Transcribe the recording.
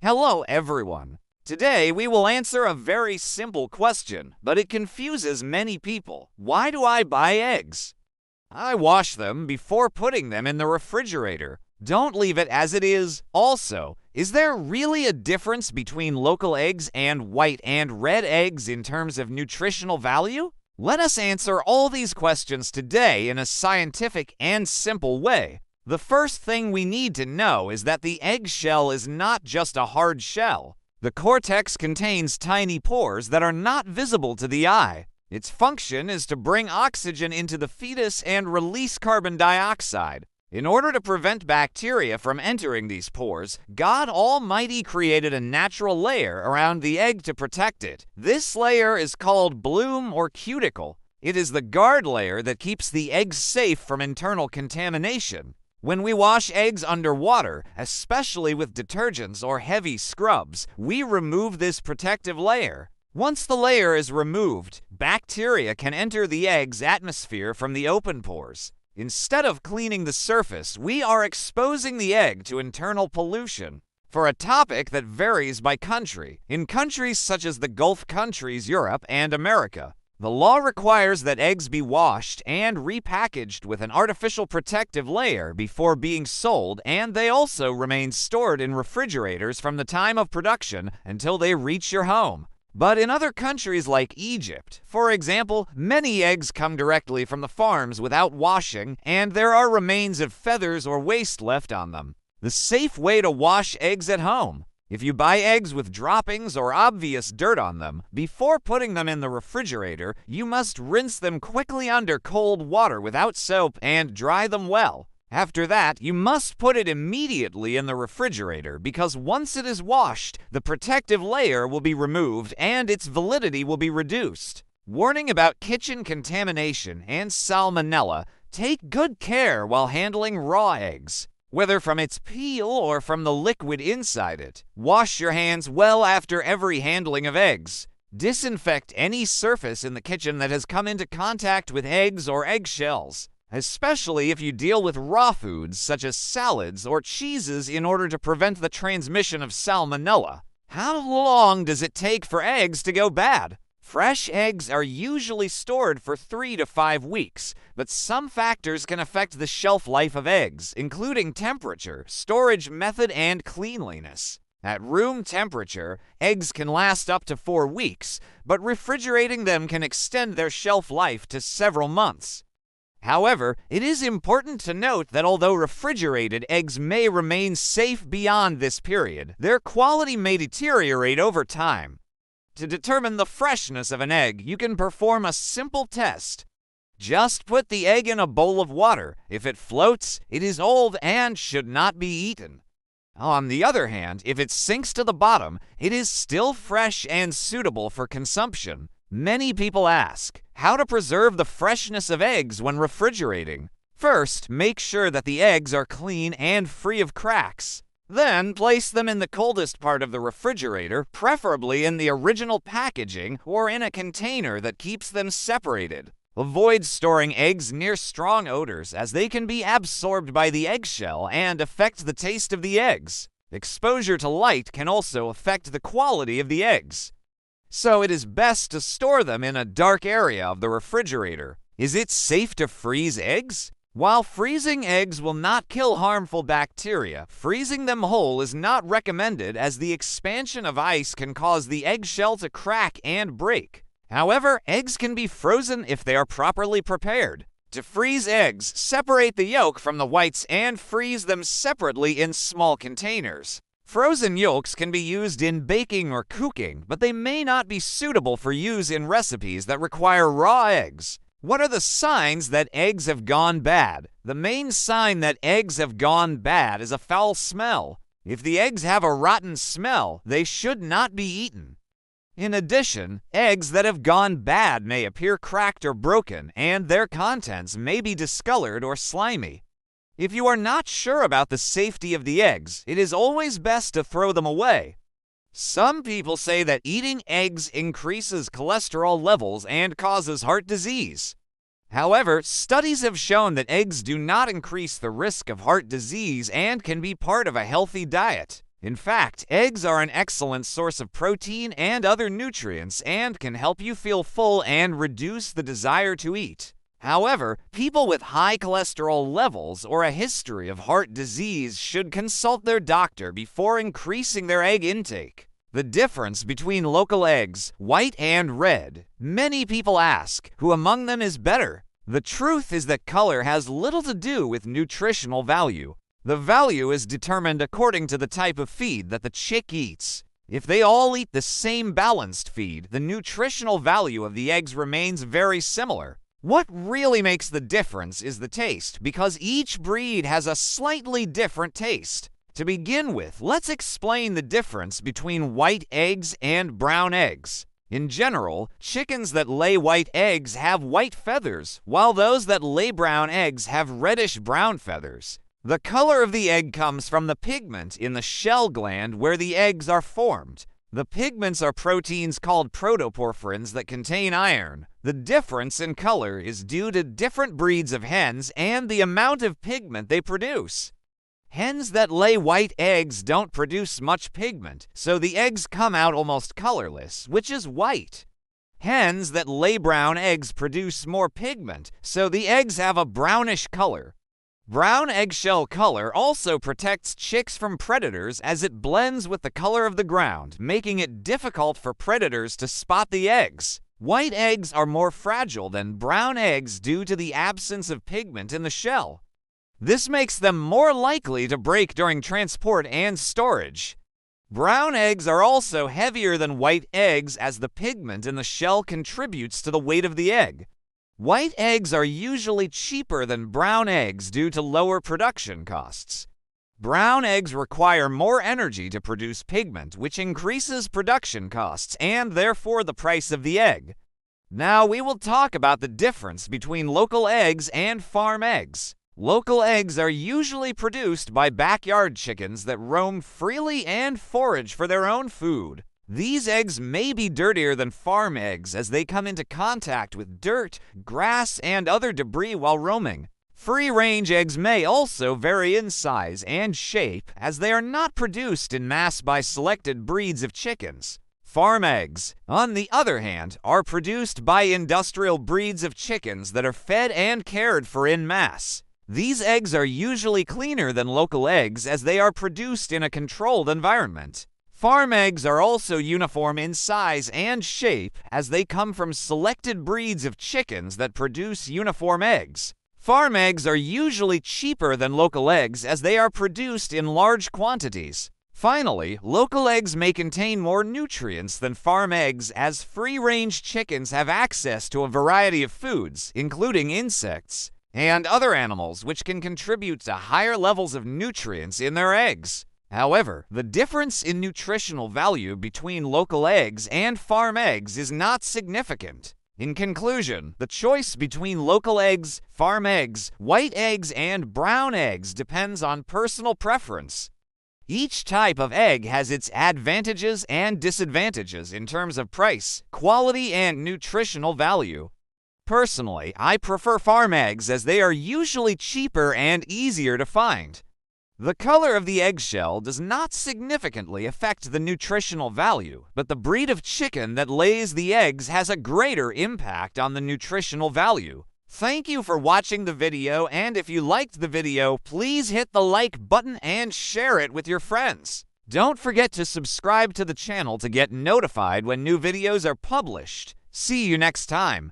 Hello, everyone. Today we will answer a very simple question, but it confuses many people. Why do I buy eggs? I wash them before putting them in the refrigerator. Don't leave it as it is. Also, is there really a difference between local eggs and white and red eggs in terms of nutritional value? Let us answer all these questions today in a scientific and simple way. The first thing we need to know is that the egg shell is not just a hard shell. The cortex contains tiny pores that are not visible to the eye. Its function is to bring oxygen into the fetus and release carbon dioxide. In order to prevent bacteria from entering these pores, God Almighty created a natural layer around the egg to protect it. This layer is called bloom or cuticle. It is the guard layer that keeps the eggs safe from internal contamination. When we wash eggs under water, especially with detergents or heavy scrubs, we remove this protective layer. Once the layer is removed, bacteria can enter the egg's atmosphere from the open pores. Instead of cleaning the surface, we are exposing the egg to internal pollution. For a topic that varies by country, in countries such as the Gulf countries, Europe, and America, the law requires that eggs be washed and repackaged with an artificial protective layer before being sold, and they also remain stored in refrigerators from the time of production until they reach your home. But in other countries like Egypt, for example, many eggs come directly from the farms without washing, and there are remains of feathers or waste left on them. The safe way to wash eggs at home. If you buy eggs with droppings or obvious dirt on them, before putting them in the refrigerator, you must rinse them quickly under cold water without soap and dry them well. After that, you must put it immediately in the refrigerator because once it is washed, the protective layer will be removed and its validity will be reduced. Warning about kitchen contamination and salmonella. Take good care while handling raw eggs, whether from its peel or from the liquid inside it. Wash your hands well after every handling of eggs. Disinfect any surface in the kitchen that has come into contact with eggs or eggshells, especially if you deal with raw foods such as salads or cheeses in order to prevent the transmission of salmonella. How long does it take for eggs to go bad? Fresh eggs are usually stored for 3 to 5 weeks, but some factors can affect the shelf life of eggs, including temperature, storage method, and cleanliness. At room temperature, eggs can last up to 4 weeks, but refrigerating them can extend their shelf life to several months. However, it is important to note that although refrigerated eggs may remain safe beyond this period, their quality may deteriorate over time. To determine the freshness of an egg, you can perform a simple test. Just put the egg in a bowl of water. If it floats, it is old and should not be eaten. On the other hand, if it sinks to the bottom, it is still fresh and suitable for consumption. Many people ask, how to preserve the freshness of eggs when refrigerating? First, make sure that the eggs are clean and free of cracks. Then, place them in the coldest part of the refrigerator, preferably in the original packaging or in a container that keeps them separated. Avoid storing eggs near strong odors, as they can be absorbed by the eggshell and affect the taste of the eggs. Exposure to light can also affect the quality of the eggs. So it is best to store them in a dark area of the refrigerator. Is it safe to freeze eggs? While freezing eggs will not kill harmful bacteria, freezing them whole is not recommended as the expansion of ice can cause the eggshell to crack and break. However, eggs can be frozen if they are properly prepared. To freeze eggs, separate the yolk from the whites and freeze them separately in small containers. Frozen yolks can be used in baking or cooking, but they may not be suitable for use in recipes that require raw eggs. What are the signs that eggs have gone bad? The main sign that eggs have gone bad is a foul smell. If the eggs have a rotten smell, they should not be eaten. In addition, eggs that have gone bad may appear cracked or broken, and their contents may be discolored or slimy. If you are not sure about the safety of the eggs, it is always best to throw them away. Some people say that eating eggs increases cholesterol levels and causes heart disease. However, studies have shown that eggs do not increase the risk of heart disease and can be part of a healthy diet. In fact, eggs are an excellent source of protein and other nutrients and can help you feel full and reduce the desire to eat. However, people with high cholesterol levels or a history of heart disease should consult their doctor before increasing their egg intake. The difference between local eggs, white and red. Many people ask, who among them is better? The truth is that color has little to do with nutritional value. The value is determined according to the type of feed that the chick eats. If they all eat the same balanced feed, the nutritional value of the eggs remains very similar. What really makes the difference is the taste, because each breed has a slightly different taste. To begin with, let's explain the difference between white eggs and brown eggs. In general, chickens that lay white eggs have white feathers, while those that lay brown eggs have reddish-brown feathers. The color of the egg comes from the pigment in the shell gland where the eggs are formed. The pigments are proteins called protoporphyrins that contain iron. The difference in color is due to different breeds of hens and the amount of pigment they produce. Hens that lay white eggs don't produce much pigment, so the eggs come out almost colorless, which is white. Hens that lay brown eggs produce more pigment, so the eggs have a brownish color. Brown eggshell color also protects chicks from predators as it blends with the color of the ground, making it difficult for predators to spot the eggs. White eggs are more fragile than brown eggs due to the absence of pigment in the shell. This makes them more likely to break during transport and storage. Brown eggs are also heavier than white eggs as the pigment in the shell contributes to the weight of the egg. White eggs are usually cheaper than brown eggs due to lower production costs. Brown eggs require more energy to produce pigment, which increases production costs and therefore the price of the egg. Now we will talk about the difference between local eggs and farm eggs. Local eggs are usually produced by backyard chickens that roam freely and forage for their own food. These eggs may be dirtier than farm eggs as they come into contact with dirt, grass, and other debris while roaming. Free-range eggs may also vary in size and shape as they are not produced in mass by selected breeds of chickens. Farm eggs, on the other hand, are produced by industrial breeds of chickens that are fed and cared for in mass. These eggs are usually cleaner than local eggs as they are produced in a controlled environment. Farm eggs are also uniform in size and shape as they come from selected breeds of chickens that produce uniform eggs. Farm eggs are usually cheaper than local eggs as they are produced in large quantities. Finally, local eggs may contain more nutrients than farm eggs as free-range chickens have access to a variety of foods, including insects and other animals, which can contribute to higher levels of nutrients in their eggs. However, the difference in nutritional value between local eggs and farm eggs is not significant. In conclusion, the choice between local eggs, farm eggs, white eggs, and brown eggs depends on personal preference. Each type of egg has its advantages and disadvantages in terms of price, quality, and nutritional value. Personally, I prefer farm eggs as they are usually cheaper and easier to find. The color of the eggshell does not significantly affect the nutritional value, but the breed of chicken that lays the eggs has a greater impact on the nutritional value. Thank you for watching the video, and if you liked the video, please hit the like button and share it with your friends. Don't forget to subscribe to the channel to get notified when new videos are published. See you next time.